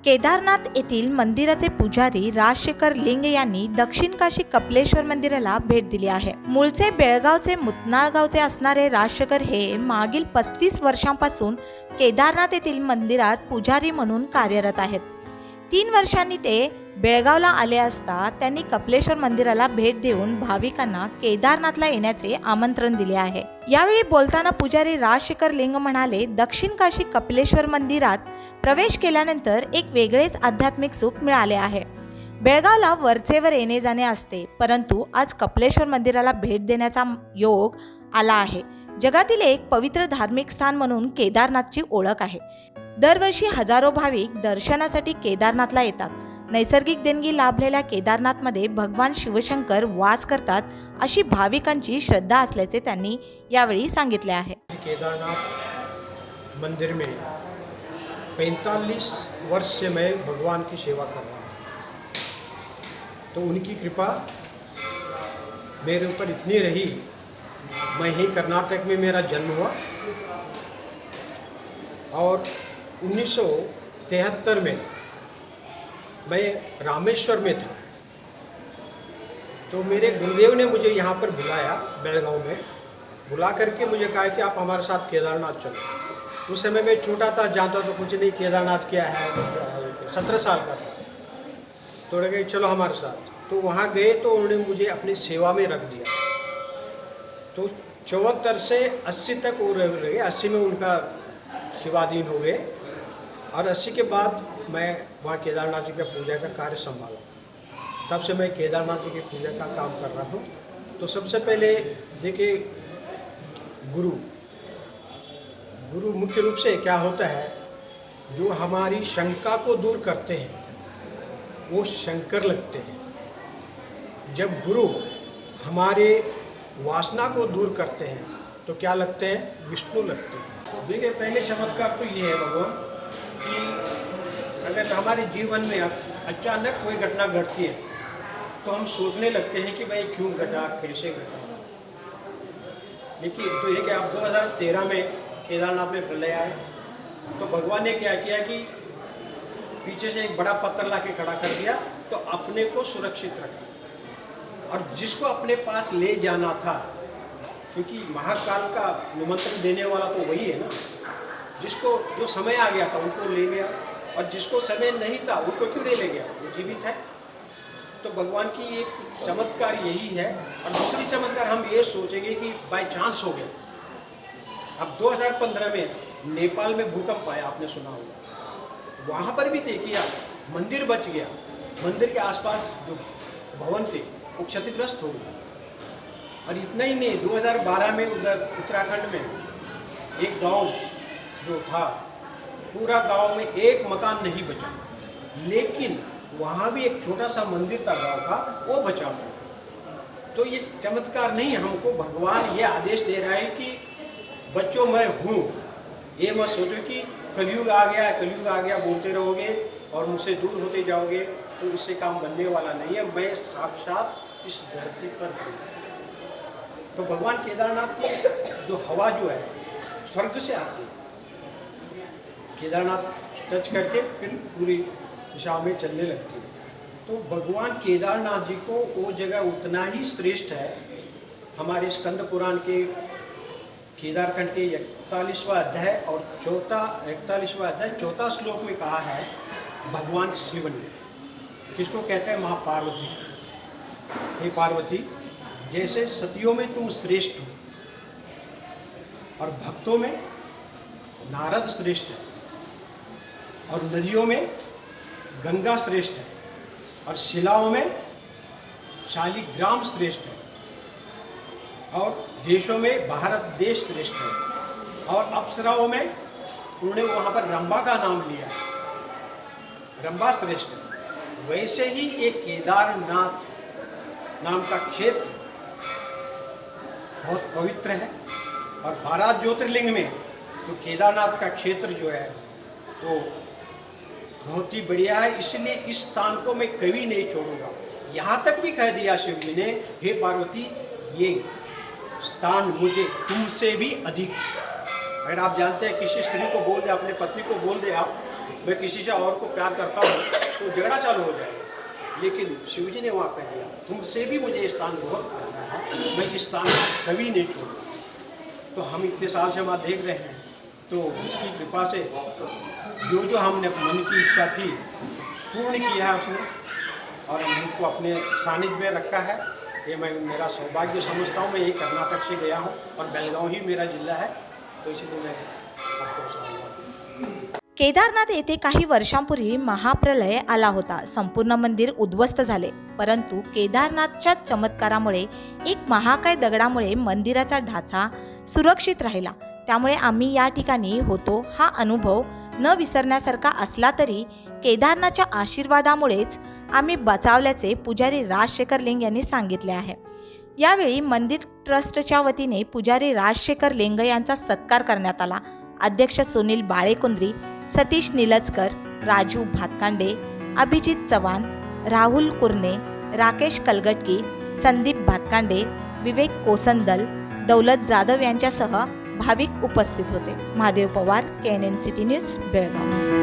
केदारनाथ येथील मंदिराचे पुजारी राजशेखर लिंग यांनी दक्षिण काशी कपिलेश्वर मंदिराला भेट दिली आहे. मूळचे बेळगावचे मुतनाळ गावचे असणारे राजशेखर हे मागील 35 वर्षांपासून केदारनाथ येथील मंदिरात पुजारी म्हणून कार्यरत आहेत. 3 वर्षांनी ते बेळगावला आले असता त्यांनी कपिलेश्वर मंदिराला भेट देऊन भाविकांना केदारनाथला येण्याचे आमंत्रण दिले आहे. यावेळी बोलताना पुजारी राजशेखर लिंग म्हणाले, दक्षिण काशी कपिलेश्वर मंदिरात प्रवेश केल्यानंतर एक वेगळेच आध्यात्मिक सुख मिळाले आहे. बेळगावला वरचेवर येणे जाणे असते, परंतु आज कपिलेश्वर मंदिराला भेट देण्याचा योग आला आहे. जगातील एक पवित्र धार्मिक स्थान म्हणून केदारनाथची ओळख आहे. दरवर्षी हजारो भाविक दर्शनासाठी केदारनाथला येतात. नैसर्गिक देणगी लाभलेल्या केदारनाथमध्ये भगवान शिवशंकर वास करतात अशी भाविकांची श्रद्धा असल्याचे त्यांनी यावेळी सांगितले आहे. केदारनाथ मंदिर में 45 वर्ष से मैं भगवान की सेवा कर रहा हूँ, तो उनकी कृपा मेरे ऊपर इतनी रही। मैं ही कर्नाटक में मेरा जन्म हुआ और 1973 में मैं रामेश्वर में था, तो मेरे गुरुदेव ने मुझे यहाँ पर बुलाया, बेळगाव में बुला करके मुझे कहा कि आप हमारे साथ केदारनाथ चलो। उस समय मैं छोटा था, जानता तो कुछ नहीं, केदारनाथ क्या है, 17 साल का था। तो लगे चलो हमारे साथ। तो वहाँ गए तो उन्होंने मुझे अपनी सेवा में रख दिया। तो 74 से 80 तक वो रहे। 80 में उनका शिवाधीन हो गए और 80 के बाद मैं वहाँ केदारनाथ जी का पूजा का कार्य संभाला। तब से मैं केदारनाथ जी की पूजा का काम कर रहा हूँ। तो सबसे पहले देखिए, गुरु मुख्य रूप से क्या होता है, जो हमारी शंका को दूर करते हैं वो शंकर लगते हैं। जब गुरु हमारे वासना को दूर करते हैं तो क्या लगते हैं, विष्णु लगते हैं। देखिए, पहले चमत्कार तो ये है भगवान कि अगर हमारे जीवन में अचानक कोई घटना घटती है तो हम सोचने लगते हैं कि भाई क्यों घटा, कैसे घटा। लेकिन तो ये कि आप 2013 में केदारनाथ में प्रलय आए तो भगवान ने क्या किया कि पीछे से एक बड़ा पत्थर ला के खड़ा कर दिया, तो अपने को सुरक्षित रखा और जिसको अपने पास ले जाना था, क्योंकि महाकाल का निमंत्रण देने वाला तो वही है ना, जिसको जो समय आ गया था उनको ले गया और जिसको समय नहीं था उनको क्यों नहीं ले गया, वो जीवित है। तो भगवान की एक चमत्कार यही है। और दूसरी चमत्कार हम ये सोचेंगे कि बाय चांस हो गया। अब 2015 में नेपाल में भूकंप आया, आपने सुना होगा, वहाँ पर भी देखिए मंदिर बच गया, मंदिर के आसपास जो भवन थे वो क्षतिग्रस्त हो गए। और इतना ही नहीं, 2012 में उधर उत्तराखंड में एक गांव जो था, पूरा गांव में एक मकान नहीं बचा, लेकिन वहाँ भी एक छोटा सा मंदिर था गांव का, वो बचा हुआ। तो ये चमत्कार नहीं, हमको भगवान ये आदेश दे रहा है कि बच्चों मैं हूँ। ये मत सोचो कि कलयुग आ गया बोलते रहोगे और मुझसे दूर होते जाओगे, तो इससे काम बनने वाला नहीं है। मैं साक्षात इस धरती पर हूँ। तो भगवान केदारनाथ की जो हवा जो है स्वर्ग से आती है, केदारनाथ टच करके फिर पूरी दिशा में चलने लगती है। तो भगवान केदारनाथ जी को वो जगह उतना ही श्रेष्ठ है। हमारे स्कंद पुराण के केदारखंड के 41वां अध्याय और 41वां अध्याय 4 श्लोक में कहा है, भगवान शिव ने, किसको कहते हैं, माँ पार्वती, हे पार्वती, जैसे सतियों में तुम श्रेष्ठ हो और भक्तों में नारद श्रेष्ठ है और नदियों में गंगा श्रेष्ठ है और शिलाओं में शालिग्राम श्रेष्ठ है और देशों में भारत देश श्रेष्ठ है और अप्सराओं में उन्होंने वहाँ पर रंबा का नाम लिया है, रंबा श्रेष्ठ है। वैसे ही एक केदारनाथ नाम का क्षेत्र बहुत पवित्र है और 12 ज्योतिर्लिंग में तो केदारनाथ का क्षेत्र जो है तो बहुत ही बढ़िया है। इसलिए इस स्थान को मैं कभी नहीं छोड़ूंगा। यहाँ तक भी कह दिया शिव जी ने, हे पार्वती, ये स्थान मुझे तुमसे भी अधिक। अगर आप जानते हैं किसी स्त्री को बोल दे, अपने पति को बोल दे आप मैं किसी से और को प्यार करता हूँ तो झगड़ा चालू हो जाएगा, लेकिन शिव जी ने वहाँ कह दिया तुमसे भी मुझे स्थान बहुत प्यारा है, मैं इस स्थान को कभी नहीं छोड़ूंगा। तो हम इतने साल से वहाँ देख रहे हैं, तो उसकी कृपा से जो हमने मन की इच्छा थी पूर्ण किया है उसने, और हमको अपने सानिध्य में रखा है। ये मैं मेरा सौभाग्य समझता हूँ। मैं यही कर्नाटक से गया हूँ और बेलगाव ही मेरा जिल्हा है, तो इसलिए मैं आपको सांगू। केदारनाथ येथे काही वर्षांपूर्वी महाप्रलय आला होता. संपूर्ण मंदिर उद्ध्वस्त झाले, परंतु केदारनाथच्या चमत्कारामुळे एक महाकाय दगडामुळे मंदिराचा ढाचा सुरक्षित राहिला. त्यामुळे आम्ही या ठिकाणी होतो. हा अनुभव न विसरण्यासारखा असला तरी केदारनाथच्या आशीर्वादामुळेच आम्ही बचावल्याचे पुजारी राजशेखर लिंग यांनी सांगितले आहे. यावेळी मंदिर ट्रस्टच्या वतीने पुजारी राजशेखर लिंग यांचा सत्कार करण्यात आला. अध्यक्ष सुनील बाळेकुंद्री, सतीश निलजकर, राजू भातकांडे, अभिजित चव्हाण, राहुल कुर्ने, राकेश कलगटकी, संदीप भातकांडे, विवेक कोसंदल, दौलत जाधव यांच्यासह भाविक उपस्थित होते. Mahadev Pawar, KNN city news, Belgaum.